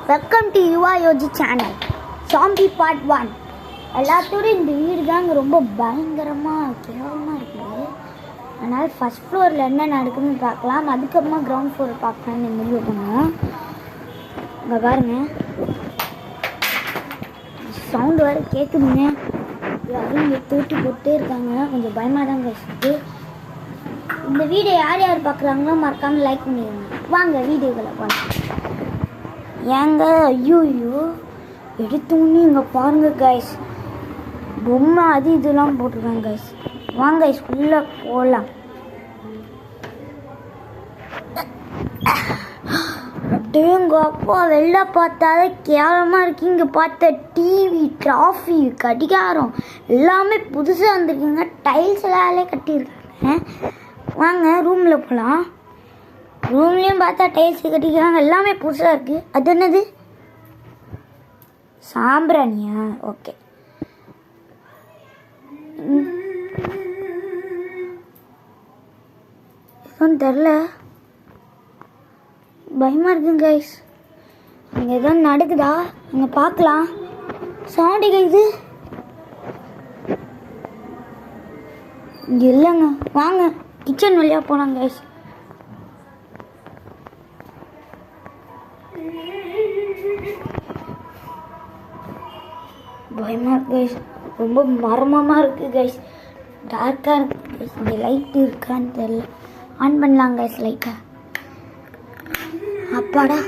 Welcome to Yuva Yogi channel. Zombie part 1. எல்லாத்தோட இந்த வீடு தாங்க ரொம்ப பயங்கரமாக கேவலமாக இருக்குது. அதனால் ஃபஸ்ட் ஃப்ளோரில் என்ன நடக்குதுன்னு பார்க்கலாம், அதுக்கப்புறமா கிரவுண்ட் ஃப்ளோர் பார்க்கலான்னு முடிவு பண்ணுவோம். இங்கே பாருங்கள், சவுண்டு வேறு கேட்குதுங்க. யாரும் இங்கே தூட்டி போட்டே இருக்காங்க, கொஞ்சம் பயமாக தான் இருக்குது. இந்த வீடியோ யார் யார் பார்க்குறாங்களோ மறக்காமல் லைக் பண்ணிடுங்க. வாங்க வீடியோக்களை பார்க்கலாம். ஏங்க ஐயோ எடுத்தோன்னே இங்கே பாருங்கள் கைஸ், பொம்மை அது இதெல்லாம் போட்டிருக்காங்க கைஸ். வாங்க கைஸ் உள்ளே போகலாம். அப்படியேங்க அப்பா வெளில பார்த்தாலே கேவலமாக இருக்கு. இங்கே பார்த்த டிவி, ட்ராஃபி, கடிகாரம் எல்லாமே புதுசாக வந்துருக்குங்க. டைல்ஸ் எல்லாம் கட்டியிருக்காங்க. வாங்க ரூமில் போகலாம். ரூம்லேயும் பார்த்தா டைல்ஸ் கட்டிக்கிறாங்க, எல்லாமே புதுசாக இருக்குது. அது என்னது, சாம்பிராணியா? ஓகே, எதுவும் தெரில, பயமாக இருக்குங்க கைஸ். அங்கே எதுவும் நடக்குதா அங்கே பார்க்கலாம். சவுண்டு கேக்குது இங்கே இல்லைங்க. வாங்க கிச்சன் வழியாக போகலாம் கைஸ். பயமாக இருக்கு கைஸ், ரொம்ப மர்மமாக இருக்குது கைஸ், டார்க்காக இருக்குது கைஸ். இங்கே லைட் இருக்கான்னு தெரியல, ஆன் பண்ணலாம் கைஸ் லைட்டை. அப்பாடா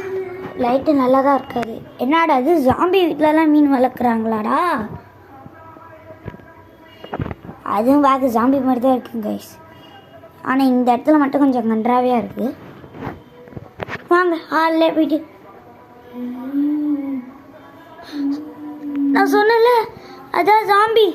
லைட்டு நல்லா தான் இருக்காது. என்னடா அது, ஜாம்பி வீட்டிலலாம் மீன் வளர்க்குறாங்களாடா? அதுவும் பார்க்க ஜாம்பி மாதிரி தான் இருக்குங்க கைஸ். ஆனால் இந்த இடத்துல மட்டும் கொஞ்சம் கன்றாவியாக இருக்குது. வாங்க ஹாலில் போயிட்டு, நான் சொன்னல அதான் ஜாம்பி.